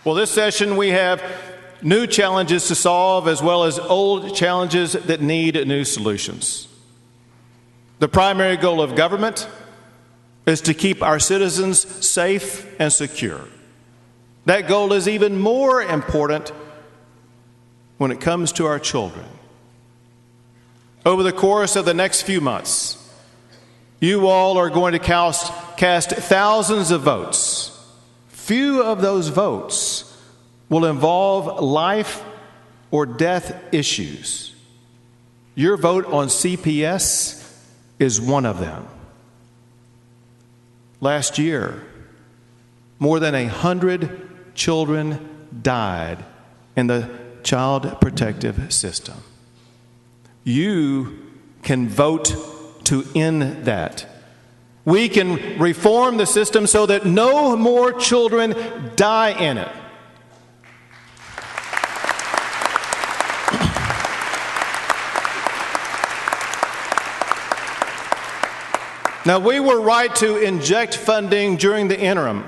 Well, this session we have new challenges to solve as well as old challenges that need new solutions. The primary goal of government is to keep our citizens safe and secure. That goal is even more important when it comes to our children. Over the course of the next few months, you all are going to cast thousands of votes. Few of those votes will involve life or death issues. Your vote on CPS is one of them. Last year, more than 100 children died in the child protective system. You can vote to end that. We can reform the system so that no more children die in it. Now, we were right to inject funding during the interim,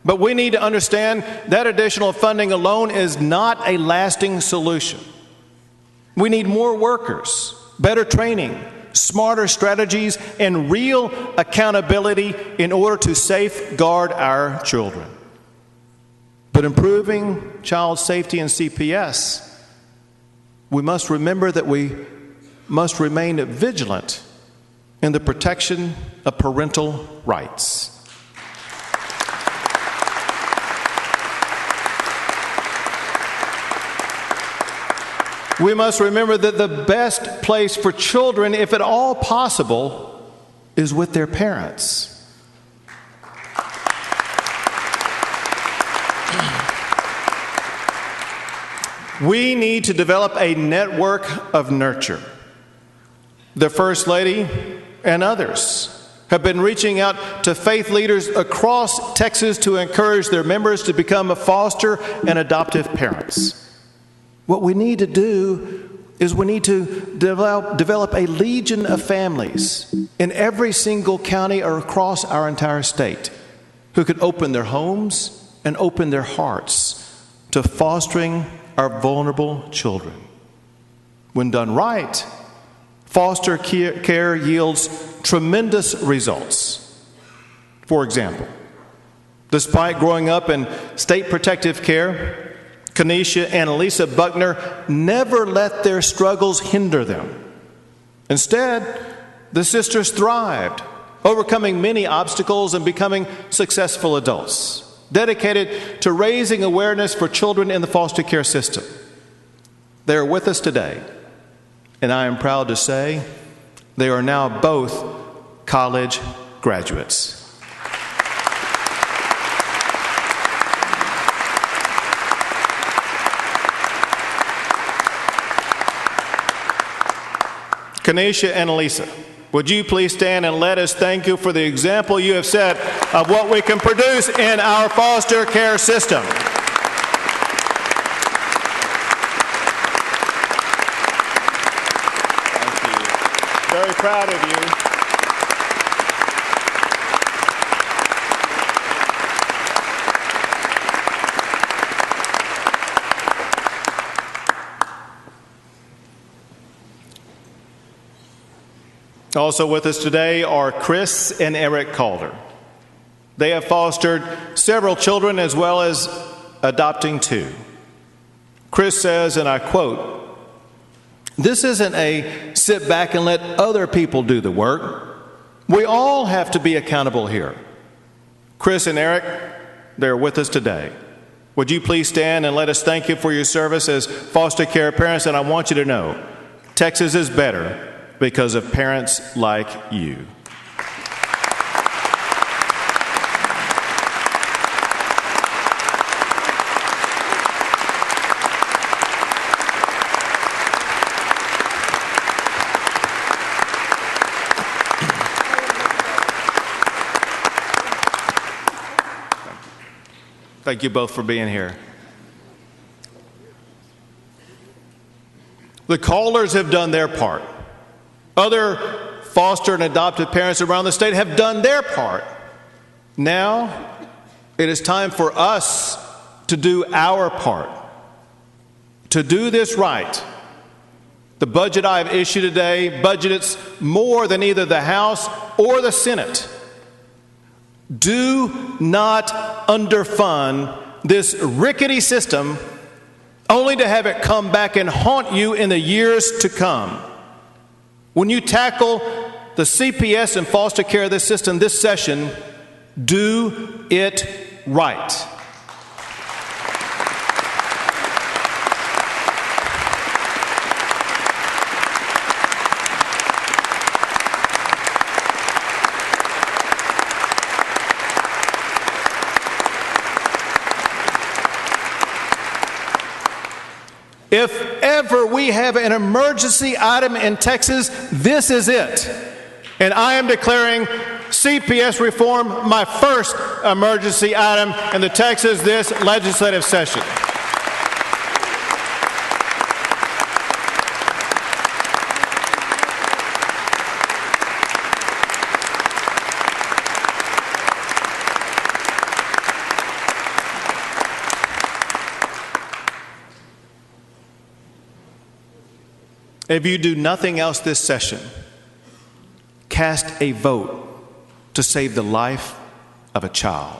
but we need to understand that additional funding alone is not a lasting solution. We need more workers, better training, smarter strategies, and real accountability in order to safeguard our children. But improving child safety in CPS, we must remember that we must remain vigilant in the protection of parental rights. We must remember that the best place for children, if at all possible, is with their parents. We need to develop a network of nurture. The First Lady and others have been reaching out to faith leaders across Texas to encourage their members to become foster and adoptive parents. What we need to do is we need to develop a legion of families in every single county or across our entire state who could open their homes and open their hearts to fostering our vulnerable children. When done right, foster care yields tremendous results. For example, despite growing up in state protective care, Kenesha and Elisa Buckner never let their struggles hinder them. Instead, the sisters thrived, overcoming many obstacles and becoming successful adults, dedicated to raising awareness for children in the foster care system. They are with us today, and I am proud to say they are now both college graduates. Kenesha and Elisa, would you please stand and let us thank you for the example you have set of what we can produce in our foster care system. Thank you. Very proud of you. Also with us today are Chris and Eric Calder. They have fostered several children as well as adopting 2. Chris says, and I quote, "This isn't a sit back and let other people do the work. We all have to be accountable here." Chris and Eric, they're with us today. Would you please stand and let us thank you for your service as foster care parents? And I want you to know, Texas is better because of parents like you. Thank you both for being here. The Calders have done their part. Other foster and adoptive parents around the state have done their part. Now, it is time for us to do our part, to do this right. The budget I have issued today budgets more than either the House or the Senate. Do not underfund this rickety system only to have it come back and haunt you in the years to come. When you tackle the CPS and foster care of this system this session, do it right. If ever we have an emergency item in Texas, this is it. And I am declaring CPS reform my first emergency item in the Texas this legislative session. If you do nothing else this session, cast a vote to save the life of a child.